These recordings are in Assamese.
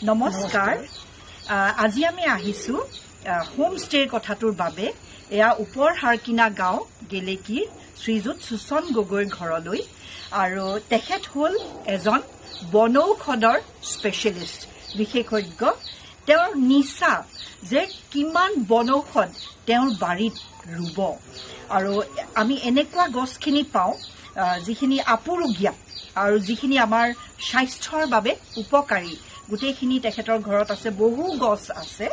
নমস্কাৰ আজি আমি আহিছো হোম ষ্টেৰ কথাটোৰ বাবে এয়া ওপৰ হাৰকিনা গাঁও গেলেকীৰ শ্ৰীযুত সুচন গগৈৰ ঘৰলৈ আৰু তেখেত হ'ল এজন বনৌষধৰ স্পেচিয়েলিষ্ট বিশেষজ্ঞ তেওঁৰ নিচা যে কিমান বনৌষধ তেওঁৰ বাৰীত ৰুব আৰু আমি এনেকুৱা গছখিনি পাওঁ যিখিনি আপুৰুগীয়া আৰু যিখিনি আমাৰ স্বাস্থ্যৰ বাবে উপকাৰী গোটেইখিনি তেখেতৰ ঘৰত আছে বহু গছ আছে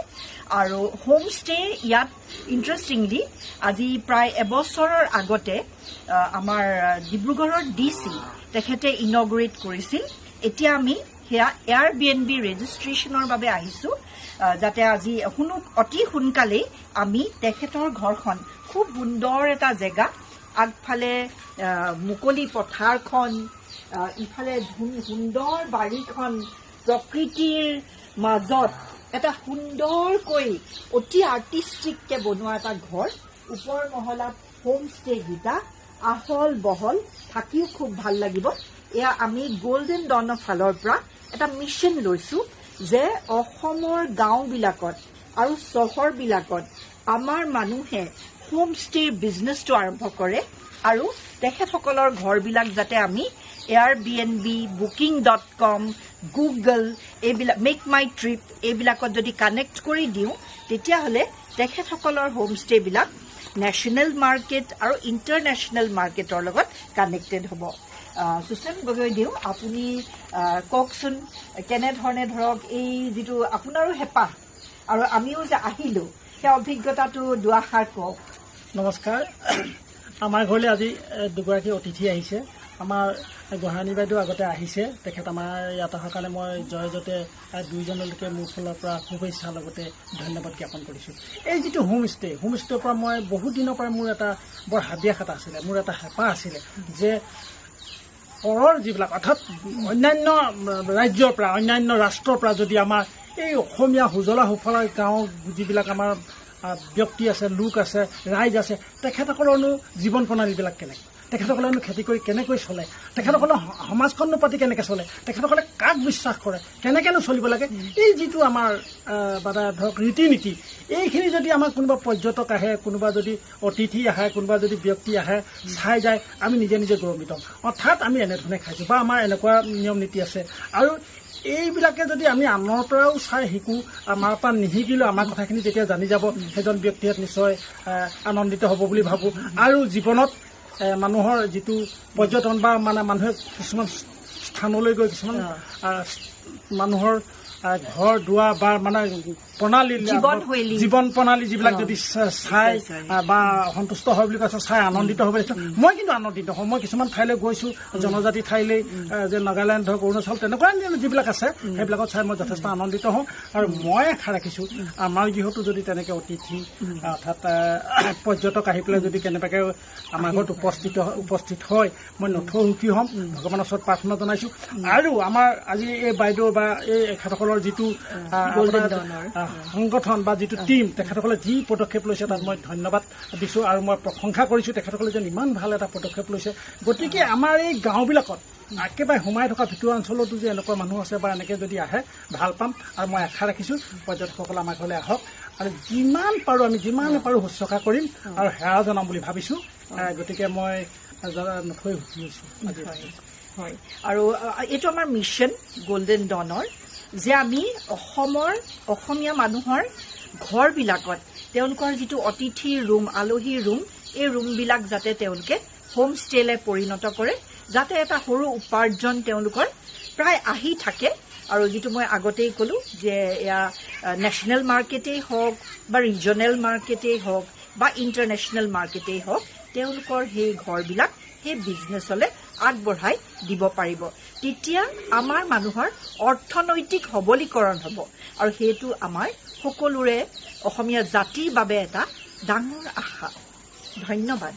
আৰু হোম ষ্টে ইয়াত ইণ্টাৰেষ্টিংলি আজি প্ৰায় এবছৰৰ আগতে আমাৰ ডিব্ৰুগড়ৰ ডিচি তেখেতে ইনগ্ৰেট কৰিছিল এতিয়া আমি হেয়া এয়াৰবিএনবি ৰেজিষ্ট্ৰেশ্যনৰ বাবে আহিছো যাতে আজি অতি সোনকালেই আমি তেখেতৰ ঘৰখন খুব সুন্দৰ এটা জেগা আগফালে মুকলি পথাৰখন ইফালে সুন্দৰ বাৰীখন প্ৰকৃতিৰ মাজত এটা সুন্দৰকৈ অতি আৰ্টিষ্টিককে বনোৱা এটা ঘৰ ওপৰ মহলাত হোম ষ্টে গীতা আহল বহল থাকিও খুব ভাল লাগিব এয়া আমি গোল্ডেন ডনৰ ফালৰ পৰা এটা মিছন লৈছো যে অসমৰ গাঁওবিলাকত আৰু চহৰবিলাকত আমাৰ মানুহে হোম ষ্টেৰ বিজনেছটো আৰম্ভ কৰে আৰু তেখেতসকলৰ ঘৰবিলাক যাতে আমি Airbnb, booking.com, Google, এইবিলাক মেক মাই ট্ৰিপ এইবিলাকত যদি কানেক্ট কৰি দিওঁ তেতিয়াহ'লে তেখেতসকলৰ হোম ষ্টেবিলাক নেশ্যনেল মাৰ্কেট আৰু ইণ্টাৰনেশ্যনেল মাৰ্কেটৰ লগত কানেক্টেড হ'ব সুচন গগৈ দিওঁ আপুনি কওকচোন কেনেধৰণে ধৰক এই যিটো আপোনাৰো হেঁপাহ আৰু আমিও যে আহিলোঁ সেই অভিজ্ঞতাটো দুআষাৰ কওক নমস্কাৰ আমাৰ ঘৰলৈ আজি দুগৰাকী অতিথি আহিছে আমাৰ গোহানি বাইদেউ আগতে আহিছে তেখেত আমাৰ ইয়াত অহাৰ কাৰণে মই জয়জতে দুইজনলৈকে মোৰ ফালৰ পৰা শুভেচ্ছাৰ লগতে ধন্যবাদ জ্ঞাপন কৰিছোঁ এই যিটো হোমষ্টেৰ পৰা মই বহুত দিনৰ পৰা মোৰ এটা বৰ হাবিয়াস এটা আছিলে মোৰ এটা হেঁপাহ আছিলে যে পৰৰ যিবিলাক অৰ্থাৎ অন্যান্য ৰাজ্যৰ পৰা অন্যান্য ৰাষ্ট্ৰৰ পৰা যদি আমাৰ এই অসমীয়া সুজলা সুফলা গাঁও যিবিলাক আমাৰ ব্যক্তি আছে লোক আছে ৰাইজ আছে তেখেতসকলৰনো জীৱন প্ৰণালীবিলাক কেনেকৈ তেখেতসকলেনো খেতি কৰি কেনেকৈ চলে তেখেতসকলৰ সমাজখননো পাতি কেনেকৈ চলে তেখেতসকলে কাক বিশ্বাস কৰে কেনেকৈনো চলিব লাগে এই যিটো আমাৰ ধৰক ৰীতি নীতি এইখিনি যদি আমাৰ কোনোবা পৰ্যটক আহে কোনোবা যদি অতিথি আহে কোনোবা যদি ব্যক্তি আহে চাই যায় আমি নিজে নিজে গৌৰৱান্বিত অৰ্থাৎ আমি এনেধৰণে খাইছোঁ বা আমাৰ এনেকুৱা নিয়ম নীতি আছে আৰু এইবিলাকে যদি আমি আনৰ পৰাও চাই শিকোঁ আমাৰ পৰা নিশিকিলেও আমাৰ কথাখিনি যেতিয়া জানি যাব সেইজন ব্যক্তিয়ে নিশ্চয় আনন্দিত হ'ব বুলি ভাবোঁ আৰু জীৱনত মানুহৰ যিটো পৰ্যটন বা মানে মানুহে কিছুমান স্থানলৈ গৈ কিছুমান মানুহৰ ঘৰ দুৱাৰ বা মানে প্ৰণালী জীৱন প্ৰণালী যিবিলাক যদি চাই বা সন্তুষ্ট হয় বুলি কৈছোঁ চাই আনন্দিত হ'ব লাগিছে মই কিন্তু আনন্দিত হওঁ মই কিছুমান ঠাইলৈ গৈছোঁ জনজাতি ঠাইলৈ যে নাগালেণ্ড ধৰক অৰুণাচল তেনেকুৱা যিবিলাক আছে সেইবিলাকত চাই মই যথেষ্ট আনন্দিত হওঁ আৰু মই আশা ৰাখিছোঁ আমাৰ যিহেতু যদি তেনেকৈ অতিথি অৰ্থাৎ পৰ্যটক আহি পেলাই যদি কেনেবাকৈ আমাৰ ঘৰত উপস্থিত হয় মই নথৈ সুখী হ'ম ভগৱানৰ ওচৰত প্ৰাৰ্থনা জনাইছোঁ আৰু আমাৰ আজি এই বাইদেউ বা এই এখেতসকলৰ যিটো সংগঠন বা যিটো টীম তেখেতসকলে যি পদক্ষেপ লৈছে তাত মই ধন্যবাদ দিছোঁ আৰু মই প্ৰশংসা কৰিছোঁ তেখেতসকলে যেন ইমান ভাল এটা পদক্ষেপ লৈছে গতিকে আমাৰ এই গাঁওবিলাকত একেবাৰে সোমাই থকা ভিতৰুৱা অঞ্চলতো যে এনেকুৱা মানুহ আছে বা এনেকৈ যদি আহে ভাল পাম আৰু মই আশা ৰাখিছোঁ পৰ্যটকসকলে আমাৰ ঘৰলৈ আহক আৰু যিমান পাৰোঁ শুশ্ৰূষা কৰিম আৰু সেৱা জনাম বুলি ভাবিছোঁ গতিকে মই নথৈ সুখী হৈছোঁ হয় আৰু এইটো আমাৰ মিছন গোল্ডেন ডনৰ যে আমি অসমীয়া মানুহৰ ঘৰবিলাকত তেওঁলোকৰ যিটো অতিথিৰ ৰুম আলহীৰ ৰুম এই ৰুমবিলাক যাতে তেওঁলোকে হোম ষ্টেলৈ পৰিণত কৰে যাতে এটা সৰু উপাৰ্জন তেওঁলোকৰ প্ৰায় আহি থাকে আৰু যিটো মই আগতেই ক'লোঁ যে এয়া নেশ্যনেল মাৰ্কেটেই হওক বা ৰিজনেল মাৰ্কেটেই হওক বা ইণ্টাৰনেশ্যনেল মাৰ্কেটেই হওক তেওঁলোকৰ সেই ঘৰবিলাক সেই বিজনেছলৈ আগবঢ়াই দিব পাৰিব তেতিয়া আমাৰ মানুহৰ অৰ্থনৈতিক সবলীকৰণ হ'ব আৰু সেইটো আমাৰ সকলোৰে অসমীয়া জাতিৰ বাবে এটা ডাঙৰ আশা ধন্যবাদ